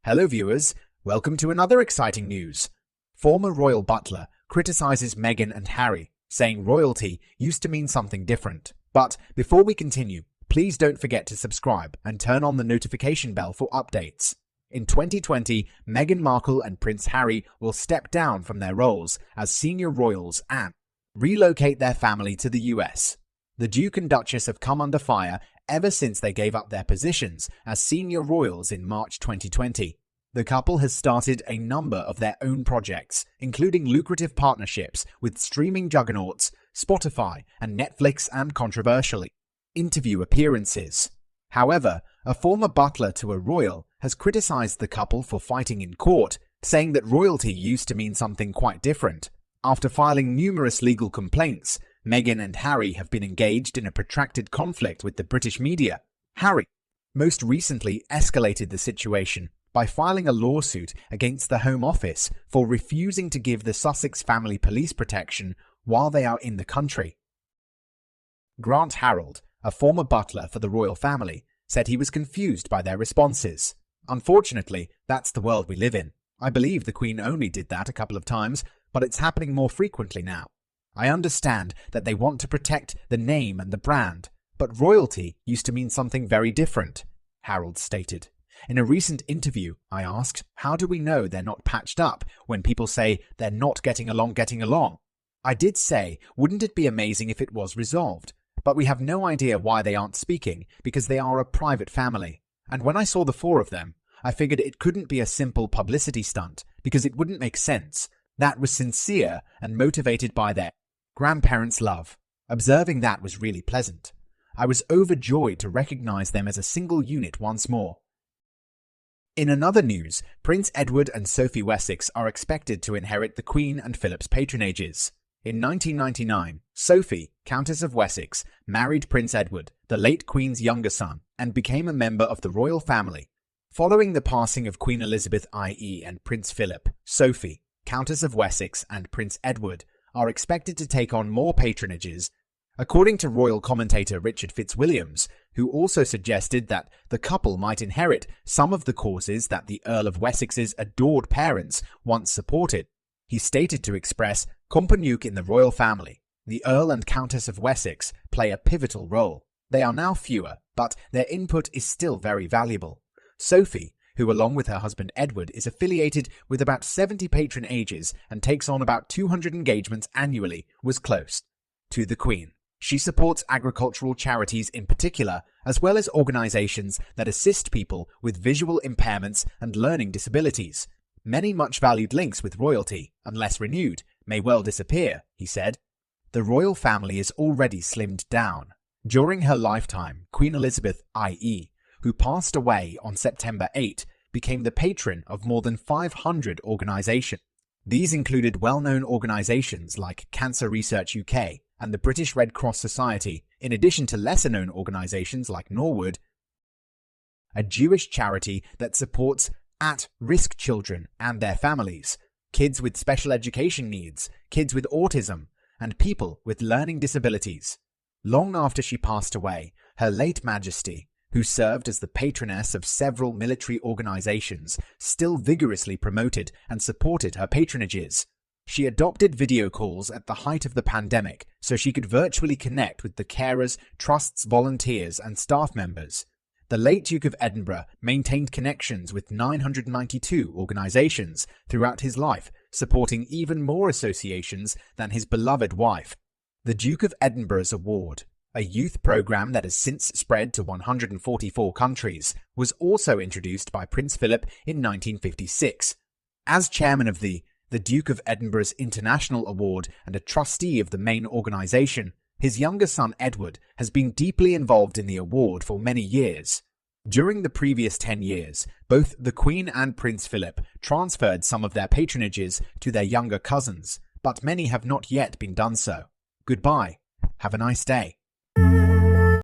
Hello viewers, welcome to another exciting news. Former royal Butler criticizes Meghan and Harry, saying royalty used to mean something different. But before we continue, please don't forget to subscribe and turn on the notification bell for updates. In 2020, Meghan Markle and Prince Harry will step down from their roles as senior royals and relocate their family to the US. The Duke and Duchess have come under fire ever since they gave up their positions as senior royals in March 2020. The couple has started a number of their own projects, including lucrative partnerships with streaming juggernauts Spotify and Netflix, and controversially, interview appearances. However, a former butler to a royal has criticized the couple for fighting in court, saying that royalty used to mean something quite different. After filing numerous legal complaints, Meghan and Harry have been engaged in a protracted conflict with the British media. Harry most recently escalated the situation by filing a lawsuit against the Home Office for refusing to give the Sussex family police protection while they are in the country. Grant Harold, a former butler for the royal family, said he was confused by their responses. Unfortunately, that's the world we live in. I believe the Queen only did that a couple of times, but it's happening more frequently now. I understand that they want to protect the name and the brand, but royalty used to mean something very different, Harold stated. In a recent interview, I asked, how do we know they're not patched up when people say they're not getting along? I did say, wouldn't it be amazing if it was resolved? But we have no idea why they aren't speaking, because they are a private family. And when I saw the four of them, I figured it couldn't be a simple publicity stunt, because it wouldn't make sense. That was sincere and motivated by their grandparents' love. Observing that was really pleasant. I was overjoyed to recognize them as a single unit once more. In another news, Prince Edward and Sophie Wessex are expected to inherit the Queen and Philip's patronages. In 1999, Sophie, Countess of Wessex, married Prince Edward, the late Queen's younger son, and became a member of the royal family. Following the passing of Queen Elizabeth IE and Prince Philip, Sophie, Countess of Wessex, and Prince Edward are expected to take on more patronages, according to royal commentator Richard Fitzwilliams, who also suggested that the couple might inherit some of the causes that the Earl of Wessex's adored parents once supported. He stated to express "Companionship in the royal family. The Earl and Countess of Wessex play a pivotal role. They are now fewer, but their input is still very valuable." Sophie, who along with her husband Edward is affiliated with about 70 patronages and takes on about 200 engagements annually, was close to the Queen. She supports agricultural charities in particular, as well as organizations that assist people with visual impairments and learning disabilities. Many much-valued links with royalty, unless renewed, may well disappear, he said. The royal family is already slimmed down. During her lifetime, Queen Elizabeth IE, who passed away on September 8, became the patron of more than 500 organizations. These included well-known organizations like Cancer Research UK and the British Red Cross Society, in addition to lesser-known organizations like Norwood, a Jewish charity that supports at-risk children and their families, kids with special education needs, kids with autism, and people with learning disabilities. Long after she passed away, Her late Majesty, who served as the patroness of several military organizations, still vigorously promoted and supported her patronages. She adopted video calls at the height of the pandemic so she could virtually connect with the carers, trusts, volunteers, and staff members. The late Duke of Edinburgh maintained connections with 992 organizations throughout his life, supporting even more associations than his beloved wife. The Duke of Edinburgh's Award, a youth program that has since spread to 144 countries, was also introduced by Prince Philip in 1956. As chairman of the Duke of Edinburgh's International Award and a trustee of the main organization, his younger son Edward has been deeply involved in the award for many years. During the previous 10 years, both the Queen and Prince Philip transferred some of their patronages to their younger cousins, but many have not yet been done so. Goodbye. Have a nice day.